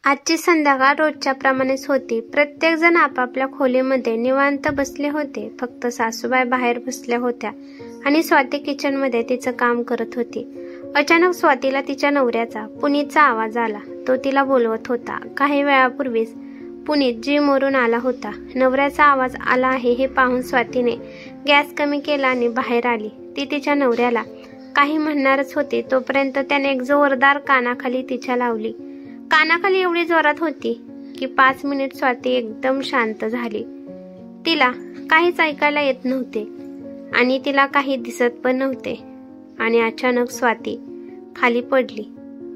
आजची संध्याकाळ रोजच्या प्रमाणेच होती. प्रत्येक जण आपापल्या खोलीमध्ये निवांत बसले होते. फक्त सासूबाई बाहेर बसल्या होत्या आणि स्वाती किचन मध्ये तिचं काम करत होती. अचानक स्वातीला तिच्या नवऱ्याचा पुनीतचा आवाज आला. तो तिला बोलवत होता. काही वेळापूर्वीच पुनीत जिमवरून आला होता. नवऱ्याचा आवाज आला आहे हे पाहून स्वातीने गॅस कमी केला आणि बाहेर आली. ती तिच्या नवऱ्याला काही म्हणणारच होती तोपर्यंत त्याने एक जोरदार कानाखाली तिच्या लावली. कानाखाली एवढी जोरात होती की 5 मिनिट स्वाती एकदम शांत झाली. तिला काहीच ऐकायला येत नव्हते आणि तिला काही दिसत पण नव्हते. आणि अचानक स्वाती खाली पडली.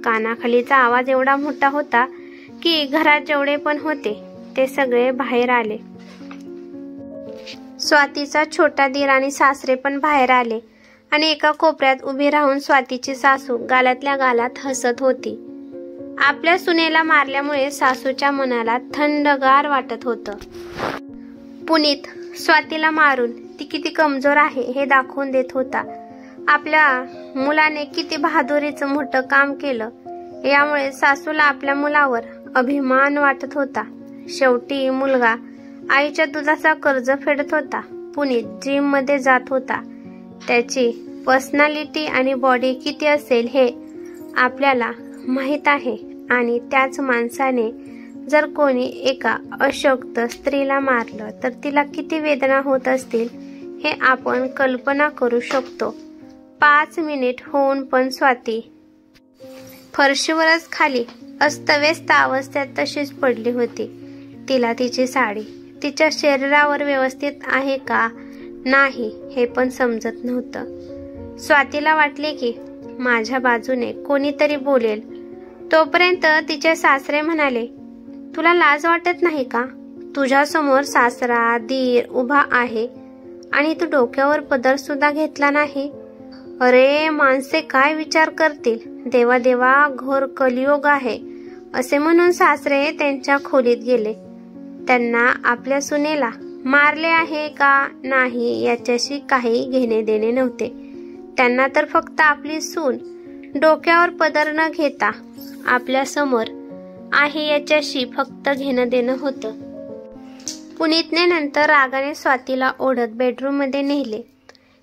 कानाखालीचा आवाज एवढा मोठा होता की घरात जेवढे पण होते ते सगळे बाहेर आले. स्वातीचा छोटा दीर आणि सासरे पण बाहेर आले आणि एका कोपऱ्यात उभी राहून स्वातीची सासू गालातल्या गालात हसत होती. आपल्या सुनेला मारल्यामुळे सासूच्या मनाला थंडगार वाटत होतं. पुनीत स्वातीला मारून ती किती कमजोर आहे हे दाखवून देत होता. आपल्या मुलाने किती बहादुरीचं मोठं काम केलं यामुळे सासूला आपल्या मुलावर अभिमान वाटत होता. शेवटी मुलगा आईच्या दुधाचा कर्ज फेडत होता. पुनीत जिम मध्ये जात होता. त्याची पर्सनॅलिटी आणि बॉडी किती असेल हे आपल्याला माहित आहे. आणि त्याच माणसाने जर कोणी एका अशक्त स्त्रीला मारलं तर तिला किती वेदना होत असतील हे आपण कल्पना करू शकतो. 5 मिनिट होऊन पण स्वाती फरशीवरच खाली अस्तव्यस्त अवस्थेत तशीच पडली होती. तिला तिची साडी तिच्या शरीरावर व्यवस्थित आहे का नाही हे पण समजत नव्हतं. स्वातीला वाटले की माझ्या बाजूने कोणीतरी बोलेल. तोपर्यंत तिचे सासरे म्हणाले, तुला लाज वाटत नाही का? तुझ्या समोर सासरा दीर उभा आहे आणि तू डोक्यावर पदर सुद्धा घेतला नाही. अरे माणसे काय विचार करतील? देवा देवा घोर कलियुग आहे असे म्हणून सासरे त्यांच्या खोलीत गेले. त्यांना आपल्या सुनेला मारले आहे का नाही याच्याशी काही घेणे देणे नव्हते. त्यांना तर फक्त आपली सून डोक्यावर पदर न घेता आपल्या समोर आहे याच्याशी फक्त घेणं देणं होतं. पुनीतने नंतर रागाने स्वातीला ओढत बेडरूम मध्ये नेले.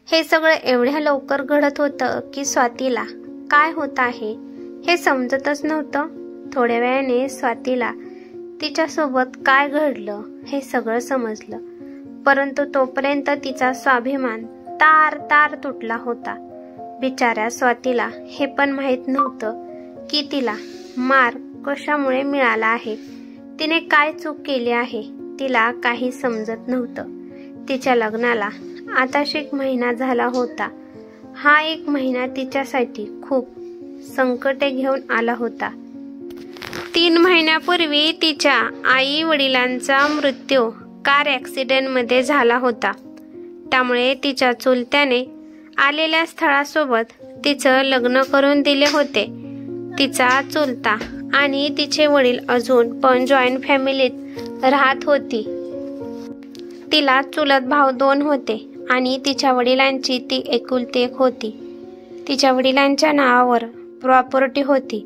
हे सगळं एवढ्या लवकर घडत होतं की स्वातीला काय होत आहे हे समजतच नव्हतं. थोड्या वेळाने स्वातीला तिच्यासोबत काय घडलं हे सगळं समजलं. परंतु तोपर्यंत तिचा स्वाभिमान तार तार तुटला होता. बिचाऱ्या स्वातीला हे पण माहित नव्हतं की तिला मार कशामुळे मिळाला आहे. तिने काय चूक केली आहे तिला काही समजत नव्हतं. तिच्या लग्नाला आताच 1 महिना झाला होता. हा 1 महिना तिच्यासाठी खूप संकटे घेऊन आला होता. 3 महिन्यापूर्वी तिच्या आई वडिलांचा मृत्यू कार ॲक्सिडेंट मध्ये झाला होता. त्यामुळे तिच्या चुलत्याने आलेल्या स्थळासोबत तिचं लग्न करून दिले होते. तिचा चुलता आणि तिचे वडील अजून पण जॉईंट फॅमिलीत राहत होती. तिला चुलत भाऊ 2 होते आणि तिच्या वडिलांची ती एकुलती एक होती. तिच्या वडिलांच्या नावावर प्रॉपर्टी होती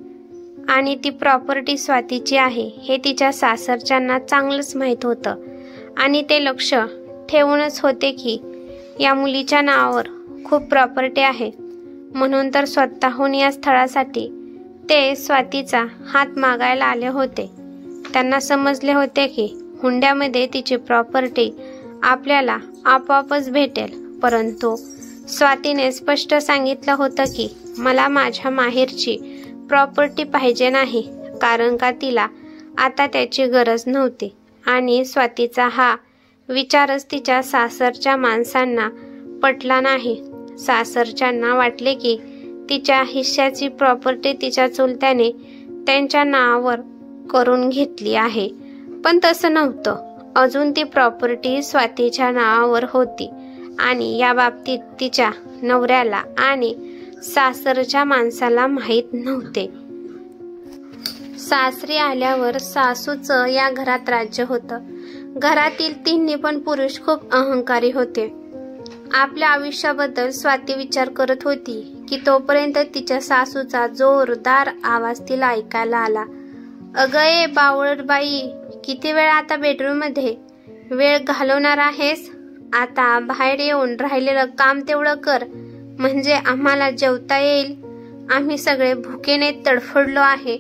आणि ती प्रॉपर्टी स्वातीची आहे हे तिच्या सासरच्यांना चांगलंच माहीत होतं. आणि ते लक्ष ठेवूनच होते की या मुलीच्या नावावर खूप प्रॉपर्टी आहे. म्हणून तर स्वतःहून या स्थळासाठी ते स्वातीचा हात मागायला आले होते. त्यांना समजले होते की हुंड्यामध्ये तिची प्रॉपर्टी आपल्याला आपोआपच भेटेल. परंतु स्वातीने स्पष्ट सांगितलं होतं की मला माझ्या माहेरची प्रॉपर्टी पाहिजे नाही, कारण का तिला आता त्याची गरज नव्हती. आणि स्वातीचा हा विचारच तिच्या सासरच्या माणसांना पटला नाही. सासरच्यांना वाटले की तिच्या हिश्श्याची प्रॉपर्टी तिच्या चुलत्याने त्यांच्या नावावर करून घेतली आहे. पण तसं नव्हतं. अजून ती प्रॉपर्टी स्वातीच्या नावावर होती आणि या बाबतीत तिच्या नवऱ्याला आणि सासरच्या माणसाला माहीत नव्हते. सासरी आल्यावर सासूचं या घरात राज्य होतं. घरातील 3 पण पुरुष खूप अहंकारी होते. आपल्या आयुष्याबद्दल स्वाती विचार करत होती की तोपर्यंत तिच्या सासूचा जोरदार आवाज तिला ऐकायला आला. अगं ये बावळबाई, किती वेळ आता बेडरूम मध्ये वेळ घालवणार आहेस? आता बाहेर येऊन राहिलेलं काम तेवढं कर, म्हणजे आम्हाला जेवता येईल. आम्ही सगळे भुकेने तडफडलो आहे.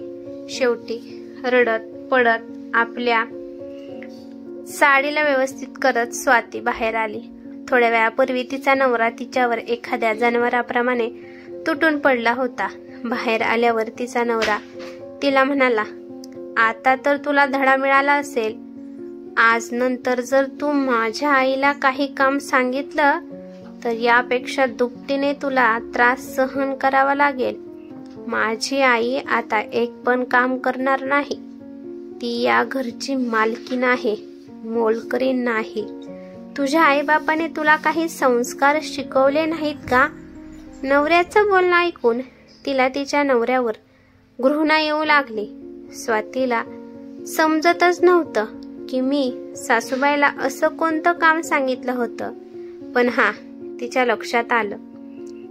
शेवटी रडत पडत आपल्या साडीला व्यवस्थित करत स्वाती बाहेर आली. थोड्या वेळापूर्वी तिचा नवरा तिच्यावर एखाद्या जनावराप्रमाणे तुटून पडला होता. बाहेर आल्यावर तिचा नवरा तिला म्हणाला, आता तर तुला धडा मिळाला असेल. आज नंतर जर तू माझ्या आईला काही काम सांगितलं तर यापेक्षा दुपटीने तुला त्रास सहन करावा लागेल. माझी आई आता एक पण काम करणार नाही. ती या घरची मालकीण आहे, मोलकरी नाही. तुझ्या आईबापाने तुला काही संस्कार शिकवले नाहीत का? नवऱ्याचं बोलणं ऐकून तिला तिच्या नवऱ्यावर घृणा येऊ लागली. स्वातीला समजतच नव्हतं की मी सासूबाईला असं कोणतं काम सांगितलं होतं. पण तिच्या लक्षात आलं.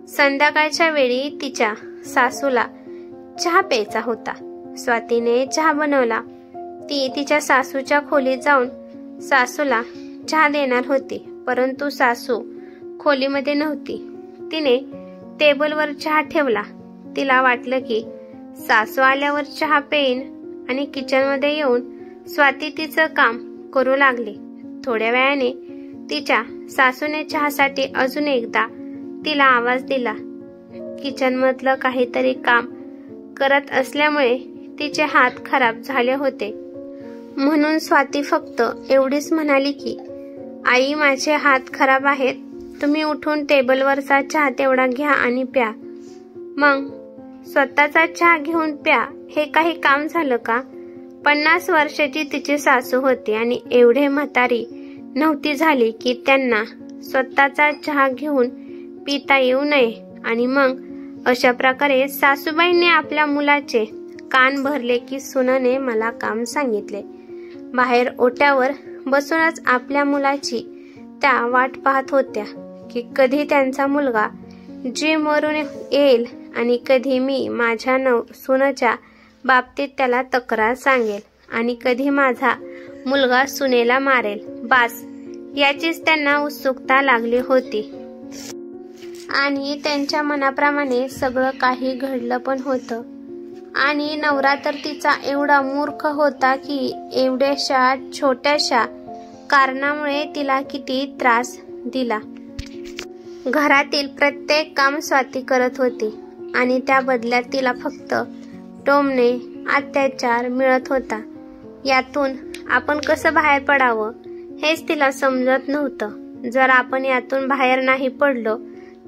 संध्याकाळच्या वेळी तिच्या सासूला चहा प्यायचा होता. स्वातीने चहा बनवला. ती तिच्या सासूच्या खोलीत जाऊन सासूला चहा देणार होती, परंतु सासू खोलीमध्ये नव्हती. तिने टेबलवर चहा ठेवला. तिला वाटलं की सासू आल्यावर चहा पेईन आणि किचनमध्ये येऊन स्वाती तिचं काम करू लागली. थोड्या वेळाने तिच्या सासूने चहासाठी अजून एकदा तिला आवाज दिला. किचनमधलं काहीतरी काम करत असल्यामुळे तिचे हात खराब झाले होते, म्हणून स्वाती फक्त एवढीच म्हणाली की आई, माझे हात खराब आहेत. तुम्ही उठून टेबलवरचा चहा तेवढा घ्या आणि प्या. मग स्वतःचा चहा घेऊन प्या हे काही काम झालं का? 50 वर्षाची तिची सासू होती आणि एवढे म्हातारी नव्हती झाली की त्यांना स्वतःचा चहा घेऊन पिता येऊ नये. आणि मग अशा प्रकारे सासूबाईंनी आपल्या मुलाचे कान भरले की सुनेने मला काम सांगितले. बाहेर ओट्यावर बसूनच आपल्या मुलाची त्या वाट पाहत होत्या की कधी त्यांचा मुलगा जिमवरून येईल आणि कधी मी माझ्या सुनेच्या बाबतीत त्याला तक्रार सांगेल आणि कधी माझा मुलगा सुनेला मारेल. बास, याचीच त्यांना उत्सुकता लागली होती. आणि त्यांच्या मनाप्रमाणे सगळं काही घडलं पण होतं. आणि नवरा तर तिचा एवढा मूर्ख होता की एवढ्याशा छोट्याशा कारणामुळे तिला किती त्रास दिला. घरातील प्रत्येक काम स्वाती करत होती आणि त्या बदल्यात तिला फक्त टोमणे, अत्याचार मिळत होता. यातून आपण कसं बाहेर पडावं हेच तिला समजत नव्हतं. जर आपण यातून बाहेर नाही पडलो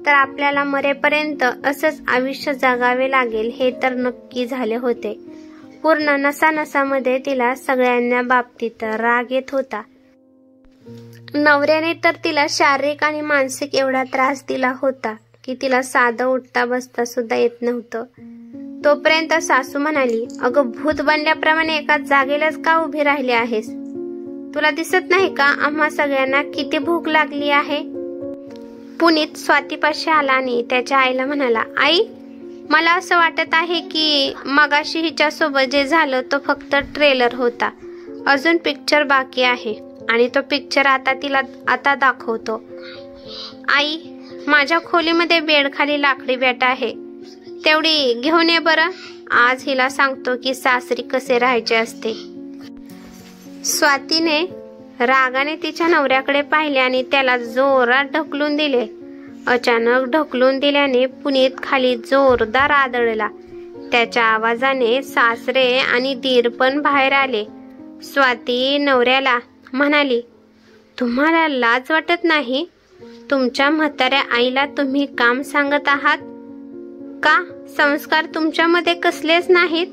तर आपल्याला मरेपर्यंत असंच आयुष्य जगावे लागेल हे तर नक्की झाले होते. पूर्ण नसानसामध्ये तिला सगळ्यांना बाबतीत राग येत होता. नवऱ्याने तर तिला शारीरिक आणि मानसिक एवढा त्रास दिला होता की तिला साधं उठता बसता सुद्धा येत नव्हतं. तोपर्यंत सासू म्हणाली, अगं भूत बनल्याप्रमाणे एका जागेलाच का उभी राहिली आहेस? तुला दिसत नाही का आम्हा सगळ्यांना किती भूक लागली आहे? पुनीत स्वातीपाशी आला आणि त्याच्या आईला म्हणाला, आई, मला असं वाटत आहे की मगाशी हिच्यासोबत जे झालं तो फक्त ट्रेलर होता. अजून पिक्चर बाकी आहे आणि तो पिक्चर आता दाखवतो. आई, माझ्या खोलीमध्ये बेड खाली लाकडी बॅट आहे, तेवढी घेऊन ये बरं. आज हिला सांगतो की सासरी कसे राहायचे असते. स्वातीने रागाने तिच्या नवऱ्याकडे पाहिले आणि त्याला जोरात ढकलून दिले. अचानक ढकलून दिल्याने पुनीत खाली जोरदार आदळला. त्याच्या आवाजाने सासरे आणि दीर पण बाहेर आले. स्वाती नवऱ्याला म्हणाली, तुम्हाला लाज वाटत नाही? तुमच्या म्हाताऱ्या आईला तुम्ही काम सांगत आहात का? संस्कार तुमच्यामध्ये कसलेच नाहीत?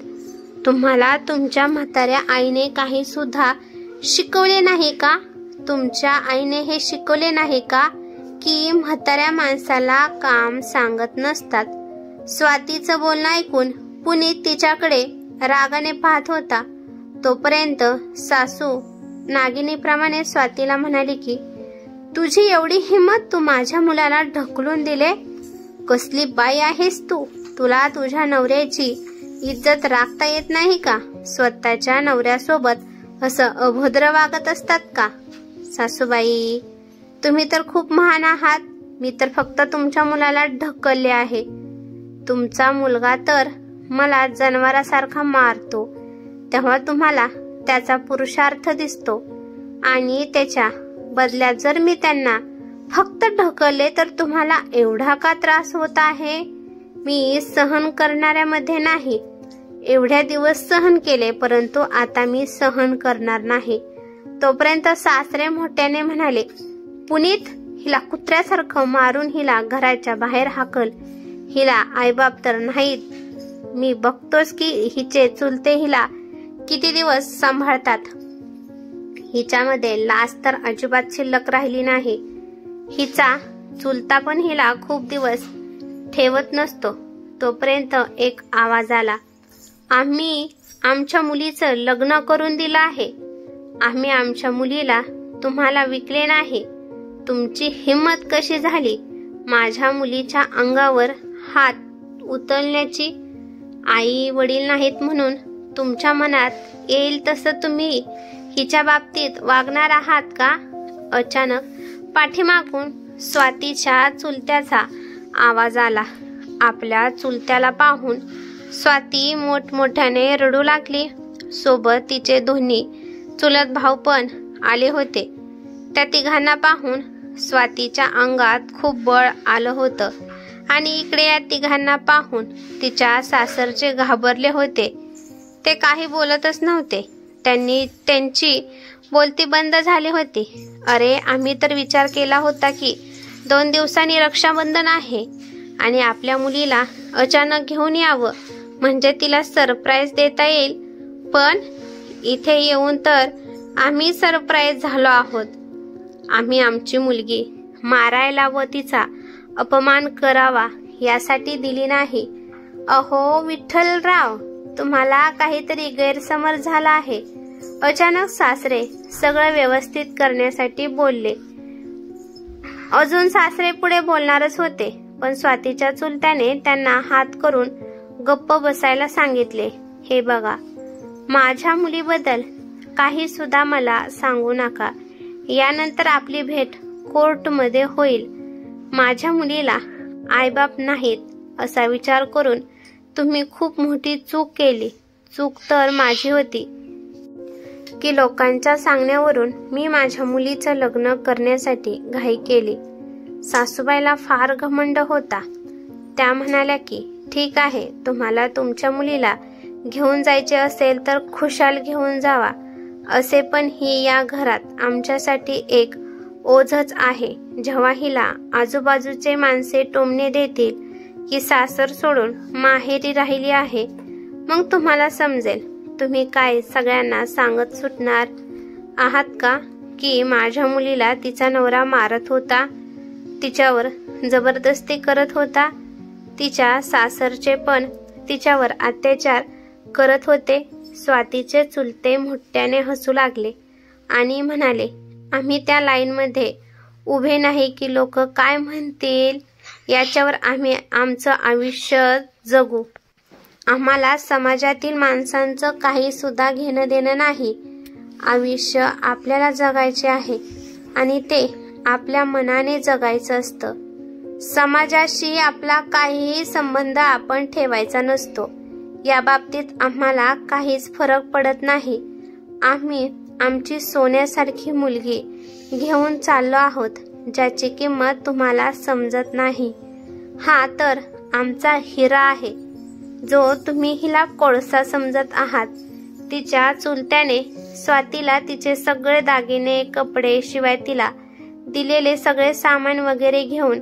तुम्हाला तुमच्या म्हाताऱ्या आईने काही सुद्धा शिकवले नाही का? तुमच्या आईने हे शिकवले नाही का की म्हाताऱ्या माणसाला काम सांगत नसतात? स्वातीचं बोलणं ऐकून पुनीत तिच्याकडे रागाने पाहत होता. तोपर्यंत सासू नागिनीप्रमाणे स्वातीला म्हणाली की तुझी एवढी हिंमत, तू माझ्या मुलाला ढकलून दिले? कसली बाई आहेस तू? तुला तुझ्या नवऱ्याची इज्जत राखता येत नाही का? स्वतःच्या नवऱ्यासोबत असं अभद्र वागत असतात का? सासूबाई, तुम्ही तर खूप महान आहात. मी तर फक्त तुमच्या मुलाला ढकलले आहे. तुमचा मुलगा तर मला जनावरासारखा मारतो, तेव्हा तुम्हाला त्याचा पुरुषार्थ दिसतो. आणि त्याच्या बदल्यात जर मी त्यांना फक्त ढकलले तर तुम्हाला एवढा का त्रास होत आहे? मी सहन करणाऱ्यामध्ये नाही. एवढ्या दिवस सहन केले, परंतु आता मी सहन करणार नाही. तोपर्यंत सासरे मोठ्याने म्हणाले, पुनीत, हिला कुत्र्यासारखं मारून हिला घराच्या बाहेर हाकल. हिला आईबाप तर नाहीत. मी बघतोस की हिचे चुलते हिला किती दिवस सांभाळतात. हिच्यामध्ये लाज तर अजिबात शिल्लक राहिली नाही. हिचा चुलता पण हिला खूप दिवस ठेवत नसतो. तोपर्यंत एक आवाज आला, आम्ही आमच्या मुलीचं लग्न करून दिलं आहे. आम्ही आमच्या मुलीला तुम्हाला विकले नाही. तुमची हिम्मत कशी झाली माझ्या मुलीच्या अंगावर हात उचलण्याची? आई वडील नाहीत म्हणून तुमच्या मनात येईल तसं तुम्ही हिच्या बाबतीत वागणार आहात का? अचानक पाठीमागून स्वातीच्या चुलत्याचा आवाज आला. आपल्या चुलत्याला पाहून स्वाती मोठमोठ्याने रडू लागली. सोबत तिचे दोन्ही चुलत भाऊ पण आले होते. त्या तिघांना पाहून स्वातीच्या अंगात खूप बळ आलं होतं आणि इकडे या तिघांना पाहून तिच्या सासरचे घाबरले होते. ते काही बोलतच नव्हते. त्यांची बोलती बंद झाली होती. अरे, आम्ही तर विचार केला होता की 2 दिवसांनी रक्षाबंधन आहे आणि आपल्या मुलीला अचानक घेऊन यावं, म्हणजे तिला सरप्राईज देता येईल. पण इथे येऊन तर आम्ही सरप्राईज झालो आहोत. आम्ही आमची मुलगी मारायला व तिचा अपमान करावा यासाठी दिली नाही. अहो विठ्ठलराव, तुम्हाला काहीतरी गैरसमज झाला आहे. अचानक सासरे सगळं व्यवस्थित करण्यासाठी बोलले. अजून सासरे पुढे बोलणारच होते, पण स्वातीच्या चुलत्याने त्यांना हात करून गप्प बसायला सांगितले. हे बघा, माझ्या मुलीबद्दल काही सुद्धा मला सांगू नका. यानंतर आपली भेट कोर्टमध्ये होईल. माझ्या मुलीला आईबाप नाहीत असा विचार करून तुम्ही खूप मोठी चूक केली. चूक तर माझी होती की लोकांच्या सांगण्यावरून मी माझ्या मुलीचं लग्न करण्यासाठी घाई केली. सासूबाईला फार घमंड होता. त्या म्हणाल्या की ठीक आहे, तुम्हाला तुमच्या मुलीला घेऊन जायचे असेल तर खुशाल घेऊन जावा. असे पण ही या घरात आमच्यासाठी एक ओझच आहे. जेव्हा हिला आजूबाजूचे माणसे टोमणे देतील की सासर सोडून माहेरी राहिली आहे, मग तुम्हाला समजेल. तुम्ही काय सगळ्यांना सांगत सुटणार आहात का की माझ्या मुलीला तिचा नवरा मारत होता, तिच्यावर जबरदस्ती करत होता, तिच्या सासरचे पण तिच्यावर अत्याचार करत होते? स्वातीचे चुलते मोठ्याने हसू लागले आणि म्हणाले, आम्ही त्या लाईनमध्ये उभे नाही की लोक काय म्हणतील याच्यावर आम्ही आमचं आयुष्य जगू. आम्हाला समाजातील माणसांचं काही सुद्धा घेणं देणं नाही. आयुष्य आपल्याला जगायचे आहे आणि ते आपल्या मनाने जगायचं असतं. समाजाशी आपला काहीही संबंध आपण ठेवायचा नसतो. या बाबतीत आम्हाला काहीच फरक पडत नाही. आम्ही आमची सोन्यासारखी मुलगी घेऊन चाललो आहोत, ज्याची किंमत तुम्हाला समजत नाही. हा तर आमचा हिरा आहे, जो तुम्ही हिला कोळसा समजत आहात. तिच्या चुलत्याने स्वातीला तिचे सगळे दागिने, कपडे, शिवाय तिला दिलेले सगळे सामान वगैरे घेऊन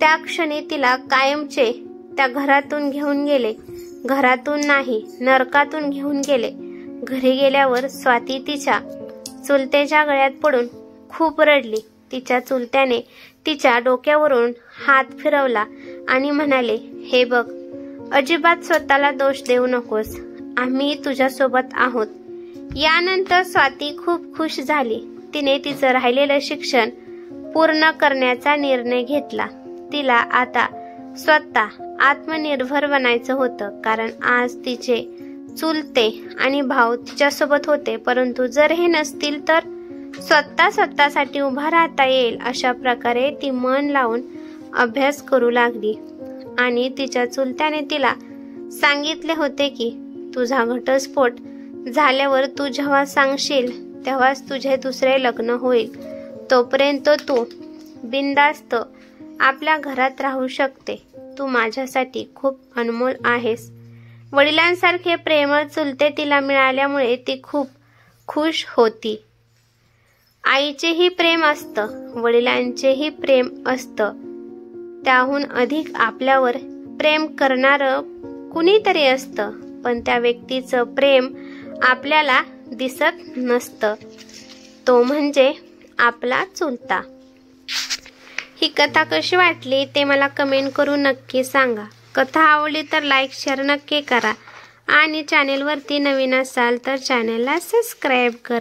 त्या क्षणी तिला कायमचे त्या घरातून घेऊन गेले. घरातून नाही, नरकातून घेऊन गेले. घरी गेल्यावर स्वाती तिच्या चुलत्याच्या गळ्यात पडून खूप रडली. तिच्या चुलत्याने तिच्या डोक्यावरून हात फिरवला आणि म्हणाले, हे बघ, अजिबात स्वतःला दोष देऊ नकोस. आम्ही तुझ्यासोबत आहोत. यानंतर स्वाती खूप खुश झाली. तिने तिचं राहिलेलं शिक्षण पूर्ण करण्याचा निर्णय घेतला. तिला आता स्वतः आत्मनिर्भर बनायचं होतं, कारण आज तिचे चुलते आणि भाऊ तिच्यासोबत होते. परंतु जर हे नसतील तर स्वतःसाठी उभा राहता येईल अशा प्रकारे ती मन लावून अभ्यास करू लागली. आणि तिच्या चुलत्याने तिला सांगितले होते की तुझा घटस्फोट झाल्यावर तू जेव्हा सांगशील तेव्हाच तुझे दुसरे लग्न होईल. तोपर्यंत तू बिनधास्त आपल्या घरात राहू शकते. तू माझ्यासाठी खूप अनमोल आहेस. वडिलांसारखे प्रेमळ चुलते तिला मिळाल्यामुळे ती खूप खुश होती. आईचेही प्रेम असतं, वडिलांचेही प्रेम असतं. त्याहून अधिक आपल्यावर प्रेम करणारं कुणीतरी असतं, पण त्या व्यक्तीचं प्रेम आपल्याला दिसत नसतं. तो म्हणजे आपला चुलता. ही कथा कशी वाटली ते मला कमेंट करून नक्की सांगा. कथा आवडली तर लाईक शेअर नक्की करा आणि चॅनेलवरती नवीन असाल तर चॅनेलला सबस्क्राईब करा.